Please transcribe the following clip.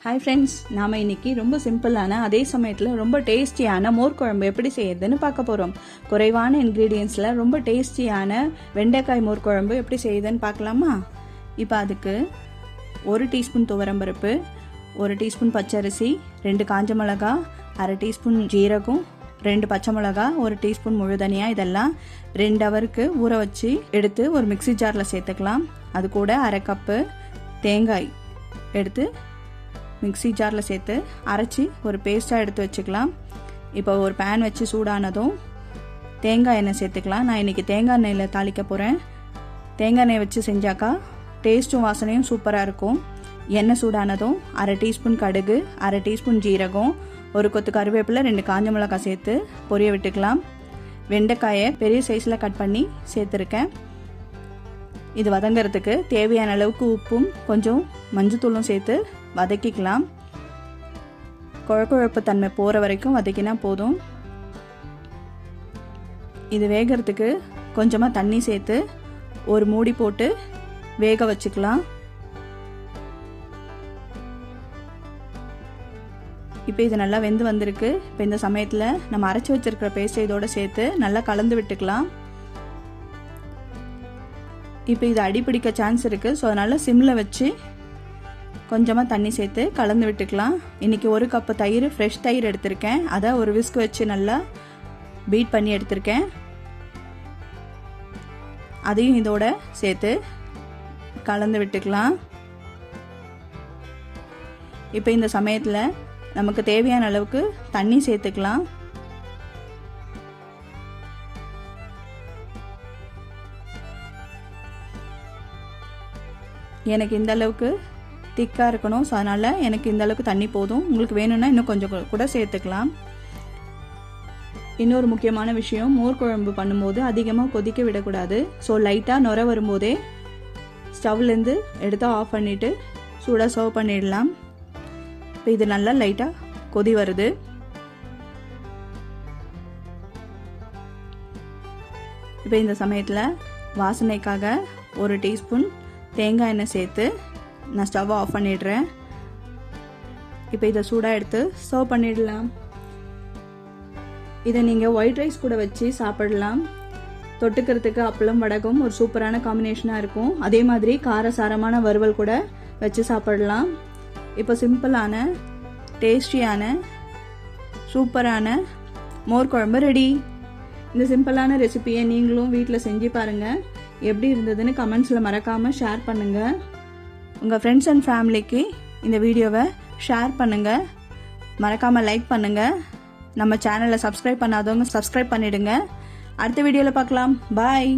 Hi friends, நாம் இன்றைக்கி ரொம்ப சிம்பிளான அதே சமயத்தில் ரொம்ப டேஸ்டியான மோர் குழம்பு எப்படி செய்யறதுன்னு பார்க்க போகிறோம். குறைவான இன்க்ரீடியன்ஸில் ரொம்ப டேஸ்டியான வெண்டைக்காய் மோர் குழம்பு எப்படி செய்யுதுன்னு பார்க்கலாமா? இப்போ அதுக்கு 1 டீஸ்பூன் துவரம்பருப்பு, 1 டீஸ்பூன் பச்சரிசி, 2 காஞ்ச மிளகா, அரை டீஸ்பூன் ஜீரகம், 2 பச்சை மிளகா, 1 டீஸ்பூன் முழு தனியா, இதெல்லாம் 2 ஹவருக்கு ஊற வச்சு எடுத்து ஒரு மிக்சி ஜாரில் சேர்த்துக்கலாம். அது கூட அரை கப்பு தேங்காய் எடுத்து மிக்சி ஜாரில் சேர்த்து அரைச்சி ஒரு பேஸ்ட்டாக எடுத்து வச்சுக்கலாம். இப்போ ஒரு பேன் வச்சு சூடானதும் தேங்காய் எண்ணெய் சேர்த்துக்கலாம். நான் இன்றைக்கி தேங்காய் எண்ணெயில் தாளிக்க போகிறேன். தேங்காய் எண்ணெய் வச்சு செஞ்சாக்கா டேஸ்ட்டும் வாசனையும் சூப்பராக இருக்கும். எண்ணெய் சூடானதும் அரை டீஸ்பூன் கடுகு, அரை டீஸ்பூன் ஜீரகம், ஒரு கொத்து கருவேப்பிலை, 2 காஞ்ச மிளகாய் சேர்த்து பொரிய விட்டுக்கலாம். வெண்டைக்காயை பெரிய சைஸில் கட் பண்ணி சேர்த்துருக்கேன். இது வதங்கிறதுக்கு தேவையான அளவுக்கு உப்பும் கொஞ்சம் மஞ்சத்தூளும் சேர்த்து வதக்கிக்கலாம். குழப்பு தன்மை போகிற வரைக்கும் வதக்கினா போதும். இது வேகிறதுக்கு கொஞ்சமாக தண்ணி சேர்த்து ஒரு மூடி போட்டு வேக வச்சுக்கலாம். இப்போ இது நல்லா வெந்து வந்திருக்கு. இப்போ இந்த சமயத்தில் நம்ம அரைச்சி வச்சிருக்கிற பேஸ்ட் இதோடு சேர்த்து நல்லா கலந்து விட்டுக்கலாம். இப்போ இது அடிப்பிடிக்க சான்ஸ் இருக்குது. ஸோ அதனால் சிம்மில் வச்சு கொஞ்சமாக தண்ணி சேர்த்து கலந்து விட்டுக்கலாம். இன்றைக்கி 1 கப்பு தயிர், ஃப்ரெஷ் தயிர் எடுத்திருக்கேன். அதை ஒரு விஸ்க் வச்சு நல்லா பீட் பண்ணி எடுத்திருக்கேன். அதையும் இதோட சேர்த்து கலந்து விட்டுக்கலாம். இப்போ இந்த சமயத்தில் நமக்கு தேவையான அளவுக்கு தண்ணி சேர்த்துக்கலாம். எனக்கு இந்த அளவுக்கு திக்காக இருக்கணும். ஸோ அதனால் எனக்கு இந்த அளவுக்கு தண்ணி போதும். உங்களுக்கு வேணும்னா இன்னும் கொஞ்சம் கூட சேர்த்துக்கலாம். இன்னொரு முக்கியமான விஷயம், மோர் குழம்பு பண்ணும்போது அதிகமாக கொதிக்க விடக்கூடாது. ஸோ லைட்டாக நுர வரும்போதே ஸ்டவ்லேருந்து எடுத்து ஆஃப் பண்ணிவிட்டு சூடாக சர்வ் பண்ணிடலாம். இப்போ இது நல்லா லைட்டாக கொதி வருது. இப்போ இந்த சமயத்தில் வாசனைக்காக 1 டீஸ்பூன் தேங்காய் எண்ணெய் சேர்த்து நான் ஸ்டவ் ஆஃப் பண்ணிடுறேன். இப்போ இதை சூடாக எடுத்து சர்வ் பண்ணிடலாம். இதை நீங்கள் ஒயிட் ரைஸ் கூட வச்சு சாப்பிடலாம். தொட்டுக்கிறதுக்கு அப்பளம் வடகம் ஒரு சூப்பரான காம்பினேஷனாக இருக்கும். அதே மாதிரி காரசாரமான வறுவல் கூட வச்சு சாப்பிடலாம். இப்போ சிம்பிளான டேஸ்டியான சூப்பரான மோர் குழம்பு ரெடி. இந்த சிம்பிளான ரெசிபியை நீங்களும் வீட்டில் செஞ்சு பாருங்கள். எப்படி இருந்ததுன்னு கமெண்ட்ஸில் மறக்காமல் ஷேர் பண்ணுங்கள். உங்கள் ஃப்ரெண்ட்ஸ் அண்ட் ஃபேமிலிக்கு இந்த வீடியோவை ஷேர் பண்ணுங்கள். மறக்காமல் லைக் பண்ணுங்கள். நம்ம சேனலை சப்ஸ்கிரைப் பண்ணாதவங்க சப்ஸ்கிரைப் பண்ணிவிடுங்க. அடுத்த வீடியோவில் பார்க்கலாம். பாய்.